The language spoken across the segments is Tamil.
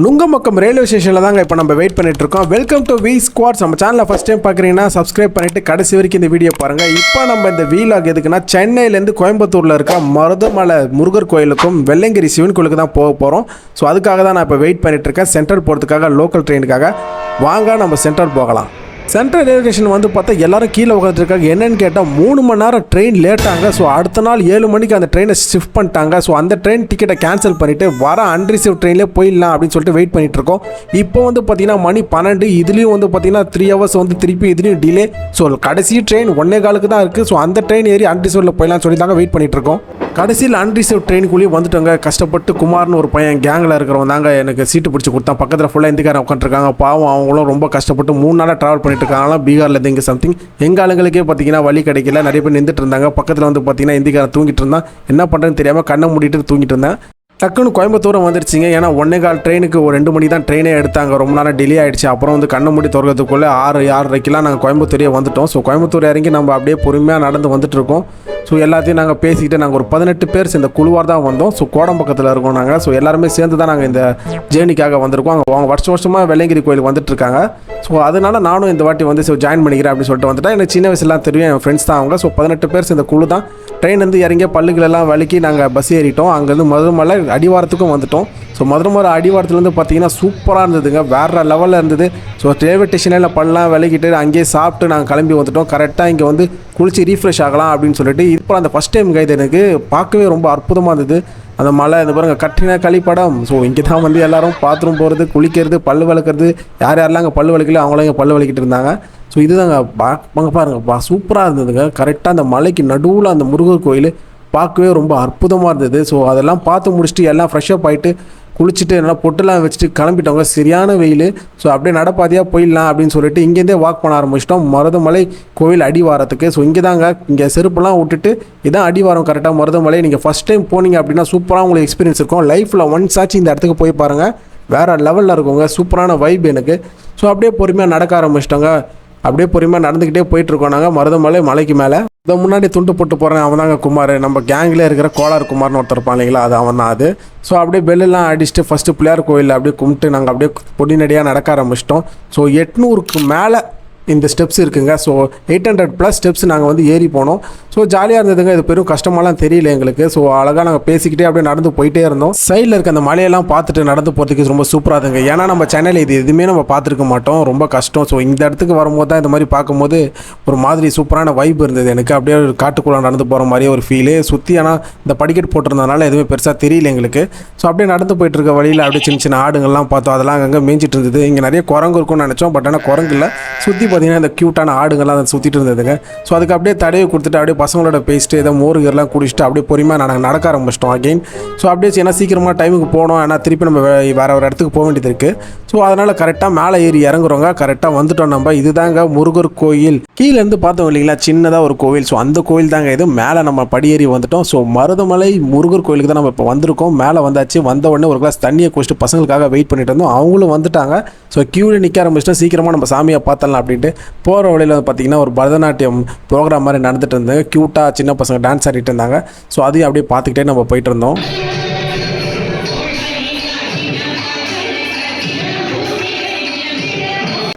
நுங்கம்பாக்கம் ரயில்வே ஸ்டேஷனில் தாங்க இப்போ நம்ம வெயிட் பண்ணிட்டு இருக்கோம். Welcome to V squads. நம்ம சேனலை ஃபஸ்ட் டைம் பார்க்குறீங்கன்னா சப்ஸ்கிரைப் பண்ணிட்டு கடைசி வரைக்கும் இந்த வீடியோ பாருங்கள். இப்போ நம்ம இந்த வீலாக் எதுக்குன்னா சென்னையிலேருந்து கோயம்புத்தூரில் இருக்க மருதமலை முருகர் கோயிலுக்கும் வெள்ளங்கிரி சிவன் கோயிலுக்கு தான் போக போகிறோம். ஸோ அதுக்காக தான் நான் இப்போ வெயிட் பண்ணிட்டு இருக்கேன். சென்ட்ரல் போகிறதுக்காக, லோக்கல் ட்ரெயினுக்காக. வாங்க நம்ம சென்ட்ரல் போகலாம். சென்ட்ரல் ரயில்வே ஸ்டேஷன் வந்து பார்த்தா எல்லாரும் கீழே உட்காந்துருக்காங்க. என்னென்னு கேட்டால் 3 மணி நேரம் ட்ரெயின் லேட்டாங்க. ஸோ அடுத்த நாள் 7 மணிக்கு அந்த ட்ரெயினை ஷிஃப்ட் பண்ணிட்டாங்க. ஸோ அந்த ட்ரெயின் டிக்கெட்டை கேன்சல் பண்ணிவிட்டு வர அன்ரிசீவ் ட்ரெயின்லேயே போயிடலாம் அப்படின்னு சொல்லிட்டு வெயிட் பண்ணிட்டு இருக்கோம். இப்போ வந்து பார்த்தீங்கன்னா மணி 12. இதுலேயும் வந்து பார்த்தீங்கன்னா 3 ஹவர்ஸ் வந்து திருப்பி இதுலேயும் டிலே. ஸோ கடைசி ட்ரெயின் 1:15 தான் இருக்குது. ஸோ அந்த ட்ரெயின் ஏறி அன்ரிசீவில் போயிடலாம்னு சொல்லி தாங்க வெயிட் பண்ணிட்டு இருக்கோம். கடைசியில் அன்ரிசீவ் ட்ரெயினுக்குள்ளேயே வந்துட்டோங்க. கஷ்டப்பட்டு குமார்னு ஒரு பையன் கேங்கில் இருக்கிறவங்க தாங்க எனக்கு சீட்டு பிடிச்சி கொடுத்தான். பக்கத்தில் ஃபுல்லாக இந்திக்காரன் உட்காந்துருக்காங்க. பாவம் அவங்களும் ரொம்ப கஷ்டப்பட்டு 3 நாளாக ட்ராவல் பண்ணிட்டு இருக்காங்களாம். பீகாரில் இங்கே சம்திங். எங்கள் ஆளுங்களுக்கே பார்த்தீங்கன்னா வழி கிடைக்கல. நிறைய பேர் நின்றுட்டு இருந்தாங்க. பக்கத்தில் வந்து பார்த்தீங்கன்னா இந்திக்காரன் தூங்கிட்டு இருந்தான். என்ன பண்ணுறதுன்னு தெரியாமல் கண்ணை மூடிட்டு தூங்கிட்டு இருந்தேன். டக்குன்னு கோயம்புத்தூரம் வந்துருச்சிங்க. ஏன்னா 1:15 ட்ரெயினுக்கு ஒரு 2 மணி தான் ட்ரெயினே எடுத்தாங்க. ரொம்ப நேரம் டிலே ஆகிடுச்சு. அப்புறம் வந்து கண்ணை மூடி திறக்கிறதுக்குள்ளே 6:30க்கெலாம் நாங்கள் கோயம்புத்தூரே வந்துவிட்டோம். ஸோ கோயம்புத்தூர் இறங்கி நம்ம அப்படியே பொறுமையாக நடந்து வந்துட்டு இருக்கோம். ஸோ எல்லாத்தையும் நாங்கள் பேசிக்கிட்டு நாங்கள் ஒரு 18 பேர் இந்த குழுவாக தான் வந்தோம். ஸோ கோடம்பக்கத்தில் இருக்கோம் நாங்கள். ஸோ எல்லாருமே சேர்ந்து தான் நாங்கள் இந்த ஜேர்னிக்காக வந்திருக்கோம். அவங்க வருஷமாக வெள்ளங்கிரி கோயிலுக்கு வந்துட்டுருக்காங்க. ஸோ அதனால நானும் இந்த வாட்டி வந்து ஜாயின் பண்ணிக்கிறேன் அப்படின்னு சொல்லிட்டு வந்துட்டேன். எனக்கு சின்ன வயசுலாம் தெரியும், என் ஃப்ரெண்ட்ஸ் தான் அவங்க. ஸோ 18 பேர் இந்த குழு தான். ட்ரெயின் வந்து இறங்கிய பல்லுகளெல்லாம் வலிக்கி நாங்கள் பஸ் ஏறிட்டோம். அங்கேருந்து மதுரமலை அடிவாரத்துக்கும் வந்துட்டோம். ஸோ மதுரமலை அடிவாரத்துலேருந்து பார்த்தீங்கன்னா சூப்பராக இருந்ததுங்க. வேறு லெவலில் இருந்தது. ஸோ ரயில்வே ஸ்டேஷனில் பல்லாம் விலகிட்டு அங்கேயே சாப்பிட்டு நாங்கள் கிளம்பி வந்துட்டோம். கரெக்டாக இங்கே வந்து குளிச்சு ரீஃப்ரெஷ் ஆகலாம் அப்படின்னு சொல்லிட்டு. இப்போ அந்த ஃபஸ்ட் டைம் கைது எனக்கு பார்க்கவே ரொம்ப அற்புதமாக இருந்தது. அந்த மலை இந்த பாருங்க கட்டின கழிப்படம். ஸோ இங்கே தான் வந்து எல்லோரும் பாத்ரூம் போகிறது, குளிக்கிறது, பல்லு வளர்க்குறது. யாரெல்லாம் அங்கே பல்லு வலிக்கல அவங்களாம் இங்கே பல்லு வலிக்கிட்டு இருந்தாங்க. ஸோ இதுதாங்க பாருங்க சூப்பராக இருந்ததுங்க. கரெக்டாக அந்த மலைக்கு நடுவில் அந்த முருகர் கோயில் பார்க்கவே ரொம்ப அற்புதமாக இருந்தது. ஸோ அதெல்லாம் பார்த்து முடிச்சுட்டு எல்லாம் ஃப்ரெஷ்ஷப் ஆகிட்டு குளிச்சுட்டு நல்லா பொட்டுலாம் வச்சுட்டு கிளம்பிட்டவங்க. சரியான வெயில். ஸோ அப்படியே நடப்பாதையாக போயிடலாம் அப்படின்னு சொல்லிட்டு இங்கேருந்தே வாக் பண்ண ஆரம்பிச்சிட்டோம் மருதமலை கோவில் அடிவாரத்துக்கு. ஸோ இங்கே தாங்க, இங்கே செருப்புலாம் விட்டுட்டு இதான் அடிவாரம் கரெக்டாக மருதமலை. நீங்கள் ஃபஸ்ட் டைம் போனீங்க அப்படின்னா சூப்பராக உங்களுக்கு எக்ஸ்பீரியன்ஸ் இருக்கும். லைஃப்பில் ஒன்ஸ் ஆச்சு இந்த இடத்துக்கு போய் பாருங்கள். வேறு லெவலில் இருக்குங்க. சூப்பரான வைப் எனக்கு. ஸோ அப்படியே பொறுமையாக நடக்க ஆரம்பிச்சிட்டோங்க. அப்படியே பொறுமையாக நடந்துக்கிட்டே போயிட்டுருக்கோம் நாங்கள் மருதமலை மலைக்கு மேலே. இதை முன்னாடி துண்டு போட்டு போகிறேன் அவன் தாங்க குமார். நம்ம கேங்கில் இருக்கிற கோளார் குமார்னு ஒருத்தர் இருப்பான் இல்லைங்களா, அது அவன் தான் அது. ஸோ அப்படியே பெல்லெல்லாம் அடிச்சுட்டு ஃபஸ்ட்டு பிள்ளையார் கோயிலில் அப்படியே கும்பிட்டு நாங்கள் அப்படியே பொடிநடியாக நடக்க ஆரம்பிச்சிட்டோம். ஸோ 800க்கு மேலே இந்த ஸ்டெப்ஸ் இருக்குங்க. ஸோ 800+ ஸ்டெப்ஸ் நாங்கள் வந்து ஏறி போனோம். ஸோ ஜாலியாக இருந்ததுங்க. இது பெரும் கஷ்டமாலாம் தெரியல எங்களுக்கு. ஸோ அழகாக நாங்கள் பேசிக்கிட்டே அப்படியே நடந்து போயிட்டே இருந்தோம். சைடில் இருக்க அந்த மலையெல்லாம் பார்த்துட்டு நடந்து போகிறதுக்கு ரொம்ப சூப்பராக இருந்துங்க. ஏன்னா நம்ம சென்னையில் இது எதுவுமே நம்ம பார்த்துருக்க மாட்டோம். ரொம்ப கஷ்டம். ஸோ இந்த இடத்துக்கு வரும்போது தான் இந்த மாதிரி பார்க்கும்போது ஒரு மாதிரி சூப்பரான வைப் இருந்தது எனக்கு. அப்படியே ஒரு காட்டுக்குள்ளே நடந்து போகிற மாதிரியே ஒரு ஃபீலு. சுற்றி ஆனால் இந்த படிக்கட்டு போட்டிருந்ததுனால எதுவுமே பெருசாக தெரியல எங்களுக்கு. ஸோ அப்படியே நடந்து போயிட்டு இருக்க வழியில் அப்படியே சின்ன சின்ன ஆடுங்கள்லாம் பார்த்தோம். அதெல்லாம் அங்கங்கே மேய்ஞ்சிட்டு இருந்தது. இங்கே நிறைய குரங்கு இருக்கும்னு நினச்சோம். பட் ஆனால் குரங்கு இல்லை. சுற்றி பார்த்தீங்கன்னா இந்த க்யூட்டான ஆடுங்கள்லாம் அதை சுற்றிட்டு இருந்ததுங்க. ஸோ அதுக்கு அப்படியே தடவை கொடுத்துட்டு அப்படியே பசங்களோட பேசிட்டு ஏதோ மோருகெல்லாம் குடிச்சிட்டு அப்படியே பொறுமையாக நாங்கள் நடக்க ஆரம்பிச்சிட்டோம் அகெயின். ஸோ அப்படியே ஏன்னா சீக்கிரமாக டைமுக்கு போனோம். ஏன்னா திருப்பி நம்ம வேறு ஒரு இடத்துக்கு போக வேண்டியது இருக்குது. ஸோ அதனால் கரெக்டாக மேலே ஏறி இறங்குறோங்க. கரெக்டாக வந்துட்டோம் நம்ம. இதுதாங்க முருகர் கோயில். கீழேருந்து பார்த்தோம் இல்லைங்களா, சின்னதாக ஒரு கோவில். ஸோ அந்த கோவில் தாங்க இது. மேலே நம்ம படியேறி வந்துட்டோம். ஸோ மருதமலை முருகர் கோயிலுக்கு தான் நம்ம இப்போ வந்திருக்கோம். மேலே வந்தாச்சு. வந்த உடனே ஒரு கிளாஸ் தண்ணியை குடிச்சிட்டு பசங்களுக்காக வெயிட் பண்ணிட்டு இருந்தோம். அவங்களும் வந்துட்டாங்க. ஸோ க்யூவில் நிற்க ஆரம்பிச்சிட்டோம். சீக்கிரமாக நம்ம சாமியை பார்த்தலாம் அப்படின்ட்டு போகிற வழியில் வந்து பார்த்திங்கன்னா ஒரு பரதநாட்டியம் ப்ரோக்ராம் மாதிரி நடந்துட்டு இருந்தது. க்யூட்டாக சின்ன பசங்க டான்ஸ் ஆடிட்டு இருந்தாங்க. ஸோ அதையும் அப்படியே பார்த்துக்கிட்டே நம்ம போயிட்டு இருந்தோம்.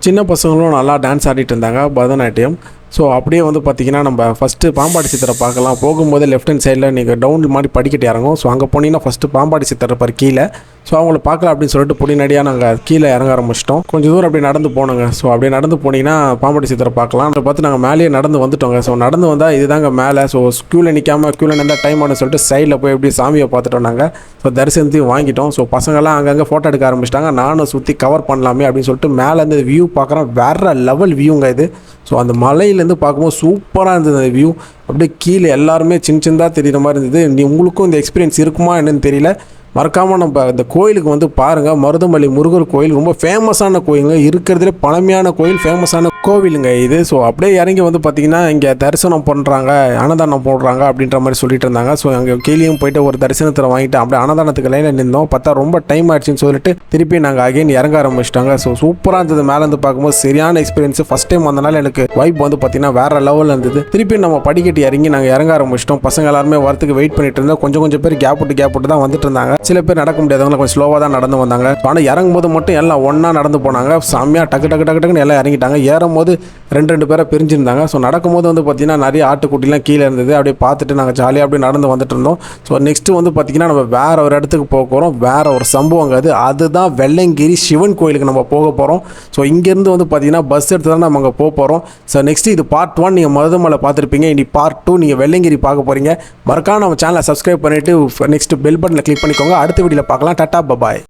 சின்ன பசங்களும் நல்லா டான்ஸ் ஆடிட்டு இருந்தாங்க பரதநாட்டியம். ஸோ அப்படியே வந்து பார்த்திங்கன்னா நம்ம ஃபஸ்ட்டு பாம்பாடி சித்தரை பார்க்கலாம். போகும்போது லெஃப்ட் ஹேண்ட் சைடில் நீங்கள் டவுன் மாதிரி படிக்கட்டு இறங்கும். ஸோ அங்கே போனீங்கன்னா ஃபஸ்ட்டு பாம்பாடி சித்தர் இருப்பார் கீழே. ஸோ அவங்கள பார்க்கலாம் அப்படின்னு சொல்லிட்டு பொடிநடியாக நாங்கள் கீழே இறங்க ஆரம்பிச்சிட்டோம். கொஞ்சம் தூரம் அப்படியே நடந்து போனோங்க. ஸோ அப்படியே நடந்து போனீங்கன்னா பாம்பாடி சித்தரை பார்க்கலாம். அதை பார்த்து நாங்கள் மேலேயே நடந்து வந்துட்டோங்க. ஸோ நடந்து வந்தால் இதுதாங்க மேலே. ஸோ க்யூவில் நிற்காமல் க்யூவில் நின்றால் டைம் ஆனு சொல்லிட்டு சைடில் போய் எப்படி சாமியை பார்த்துட்டோம் நாங்கள். ஸோ தரிசனத்தையும் வாங்கிட்டோம். ஸோ பசங்கள்லாம் அங்கங்கே ஃபோட்டோ எடுக்க ஆரம்பிச்சிட்டாங்க. நானும் சுற்றி கவர் பண்ணலாமே அப்படின்னு சொல்லிட்டு மேலேருந்து வியூ பார்க்குறேன். வேறு லெவல் வியூங்க இது. ஸோ அந்த மலையிலேருந்து பார்க்கும்போது சூப்பராக இருந்தது அந்த வியூ. அப்படியே கீழே எல்லாருமே சின்னதாக தெரிகிற மாதிரி இருந்தது. உங்களுக்கும் இந்த எக்ஸ்பீரியன்ஸ் இருக்குமா என்னன்னு தெரியல. மறக்காமல் நம்ம இந்த கோயிலுக்கு வந்து பாருங்கள். மருதமலை முருகர் கோயில் ரொம்ப ஃபேமஸான கோயிலுங்க. இருக்கிறதுலே பழமையான கோயில், ஃபேமஸான கோவிலுங்க இது. ஸோ அப்படியே இறங்கி வந்து பார்த்திங்கன்னா இங்கே தரிசனம் பண்ணுறாங்க, அன்னதானம் போடுறாங்க அப்படின்ற மாதிரி சொல்லிட்டு இருந்தாங்க. ஸோ அங்கே கீழேயும் போயிட்டு ஒரு தரிசனத்தில் வாங்கிட்டு அப்படியே அன்னதானத்துக்கு லைனில் நின்றோம். பார்த்தா ரொம்ப டைம் ஆயிடுச்சுன்னு சொல்லிட்டு திருப்பி நாங்கள் அகைன் இறங்க ஆரம்பிச்சிட்டாங்க. ஸோ சூப்பராக இருந்தது. மேலேருந்து பார்க்கும்போது சரியான எக்ஸ்பீரியன்ஸ். ஃபஸ்ட் டைம் வந்தனால எனக்கு வைப் வந்து பார்த்திங்கன்னா வேறு லெவலில் இருந்தது. திருப்பி நம்ம படிக்கட்டு இறங்கி நாங்கள் இறங்க ஆரம்பிச்சிட்டோம். பசங்க எல்லாருமே வரத்துக்கு வெயிட் பண்ணிட்டு இருந்தோம். கொஞ்சம் பேர் கேப் விட்டு தான் வந்துட்டு இருந்தாங்க. சில பேர் நடக்க முடியாதவங்க கொஞ்சம் ஸ்லோவாக தான் நடந்து வந்தாங்க. ஆனால் இறங்கும்போது மட்டும் எல்லாம் ஒன்றா நடந்து போனாங்க. செம்மையாக டக்கு டக்கு டக்கு டக்குன்னு எல்லாம் இறங்கிட்டாங்க. ஏறும்போது ரெண்டு பேரை பிரிஞ்சிருந்தாங்க. ஸோ நடக்கும்போது வந்து பார்த்திங்கன்னா நிறைய ஆட்டுக்குட்டிலாம் கீழே இருந்தது. அப்படியே பார்த்துட்டு நாங்கள் ஜாலியாக அப்படியே நடந்து வந்துட்டு இருந்தோம். ஸோ நெக்ஸ்ட்டு வந்து பார்த்திங்கன்னா நம்ம வேறு ஒரு இடத்துக்கு போக போகிறோம். வேறு ஒரு சம்பவம் அதுதான் வெள்ளங்கிரி சிவன் கோயிலுக்கு நம்ம போக போகிறோம். ஸோ இங்கேருந்து வந்து பார்த்திங்கன்னா பஸ் எடுத்து தான் நம்ம அங்கே போக போகிறோம். ஸோ நெக்ஸ்ட்டு இது பார்ட் 1 நீங்கள் மருதமலை பார்த்துருப்பீங்க. இனி பார்ட் 2 நீங்கள் வெள்ளங்கிரி பார்க்க போகிறீங்க. மறக்காம நம்ம சேனலை சப்ஸ்கிரைப் பண்ணிவிட்டு நெக்ஸ்ட் பெல் பட்டனை கிளிக் பண்ணிக்கோங்க. அடுத்த வீடியோவில் பார்க்கலாம். டாடா பபாய்.